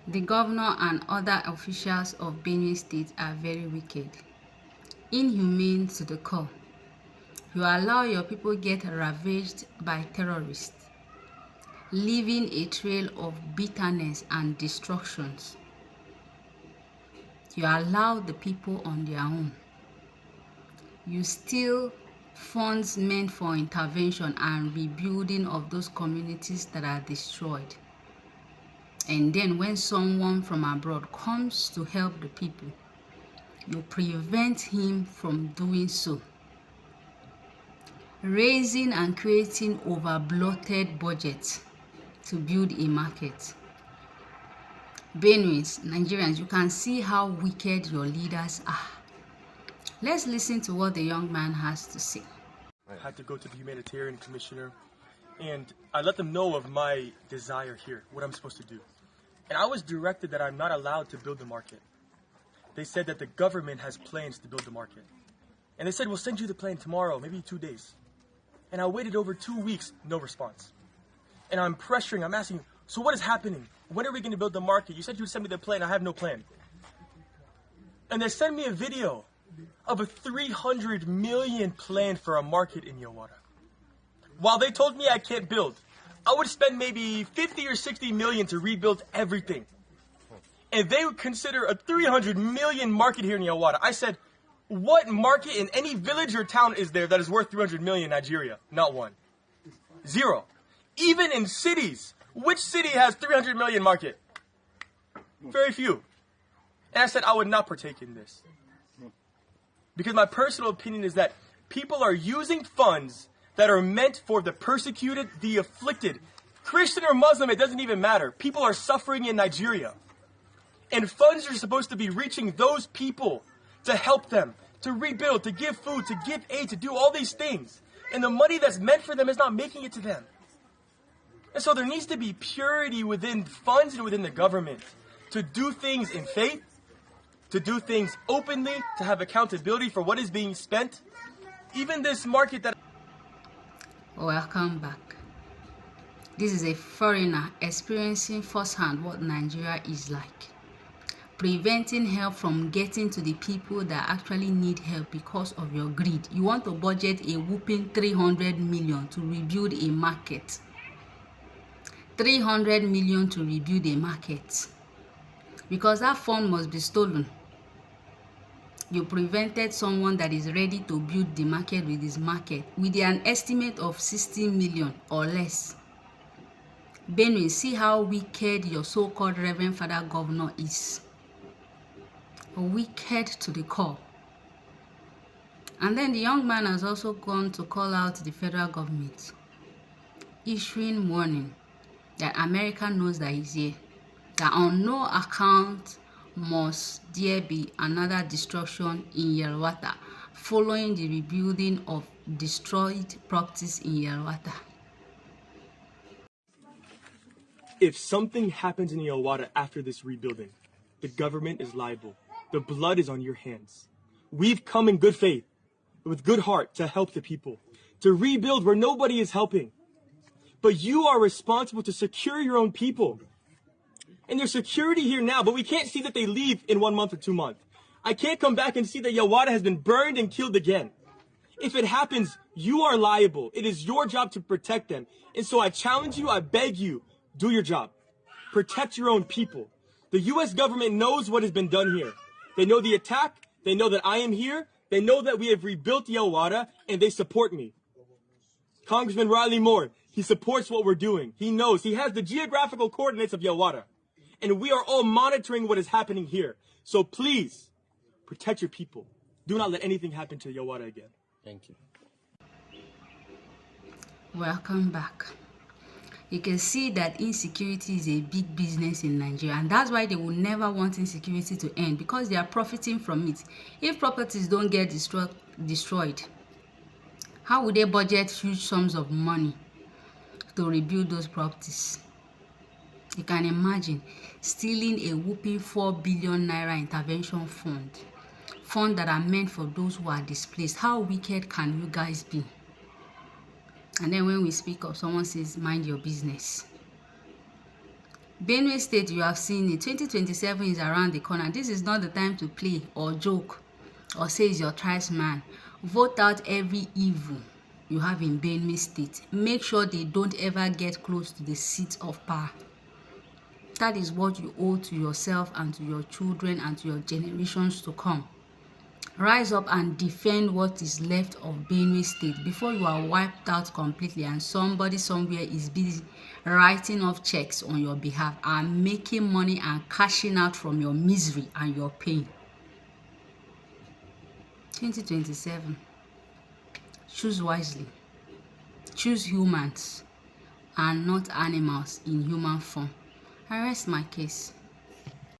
The governor and other officials of Benue State are very wicked, inhumane to the core. You allow your people get ravaged by terrorists, leaving a trail of bitterness and destructions. You allow the people on their own. You steal funds meant for intervention and rebuilding of those communities that are destroyed. And then when someone from abroad comes to help the people, you prevent him from doing so, raising and creating over-bloated budgets to build a market. Benueans, Nigerians, you can see how wicked your leaders are. Let's listen to what the young man has to say. I had to go to the humanitarian commissioner, and I let them know of my desire here, what I'm supposed to do. And I was directed that I'm not allowed to build the market. They said that the government has plans to build the market. And they said, we'll send you the plan tomorrow, maybe 2 days. And I waited over 2 weeks, no response. And I'm pressuring, I'm asking, so what is happening? When are we going to build the market? You said you would send me the plan, I have no plan. And they sent me a video of a 300 million plan for a market in Yawata. While they told me I can't build, I would spend maybe 50 or 60 million to rebuild everything. And they would consider a 300 million market here in Yawata. I said, what market in any village or town is there that is worth 300 million in Nigeria? Not one. Zero. Even in cities, which city has 300 million market? Very few. And I said I would not partake in this. Because my personal opinion is that people are using funds that are meant for the persecuted, the afflicted. Christian or Muslim, it doesn't even matter. People are suffering in Nigeria. And funds are supposed to be reaching those people to help them, to rebuild, to give food, to give aid, to do all these things. And the money that's meant for them is not making it to them. And so there needs to be purity within funds and within the government to do things in faith, to do things openly, to have accountability for what is being spent. Even this market that... Welcome back. This is a foreigner experiencing firsthand what Nigeria is like. Preventing help from getting to the people that actually need help because of your greed. You want to budget a whopping 300 million to rebuild a market. 300 million to rebuild a market. Because that fund must be stolen. You prevented someone that is ready to build the market with his market with an estimate of 60 million or less. Benue, see how wicked your so-called Reverend Father Governor is. Wicked to the core. And then the young man has also gone to call out the federal government, issuing warning that America knows that he's here, that on no account must there be another destruction in Yelwata following the rebuilding of destroyed properties in Yelwata. If something happens in Yawata after this rebuilding, the government is liable. The blood is on your hands. We've come in good faith, with good heart, to help the people, to rebuild where nobody is helping. But you are responsible to secure your own people. And there's security here now, but we can't see that they leave in 1 month or 2 months. I can't come back and see that Yawata has been burned and killed again. If it happens, you are liable. It is your job to protect them. And so I challenge you, I beg you, do your job. Protect your own people. The U.S. government knows what has been done here. They know the attack. They know that I am here. They know that we have rebuilt Yawata, and they support me. Congressman Riley Moore, he supports what we're doing. He knows. He has the geographical coordinates of Yawata. And we are all monitoring what is happening here. So please, protect your people. Do not let anything happen to Yawata again. Thank you. Welcome back. You can see that insecurity is a big business in Nigeria, and that's why they will never want insecurity to end, because they are profiting from it. If properties don't get destroyed, how would they budget huge sums of money to rebuild those properties? You can imagine stealing a whopping 4 billion naira intervention fund that are meant for those who are displaced. How wicked can you guys be? And then when we speak up, someone says, mind your business. Benue State, you have seen it. 2027 is around the corner. This is not the time to play or joke or say it's your tribesman. Vote out every evil you have in Benue State. Make sure they don't ever get close to the seat of power. That is what you owe to yourself and to your children and to your generations to come. Rise up and defend what is left of Benue State before you are wiped out completely and somebody somewhere is busy writing off checks on your behalf and making money and cashing out from your misery and your pain. 2027. Choose wisely. Choose humans and not animals in human form. I rest my case.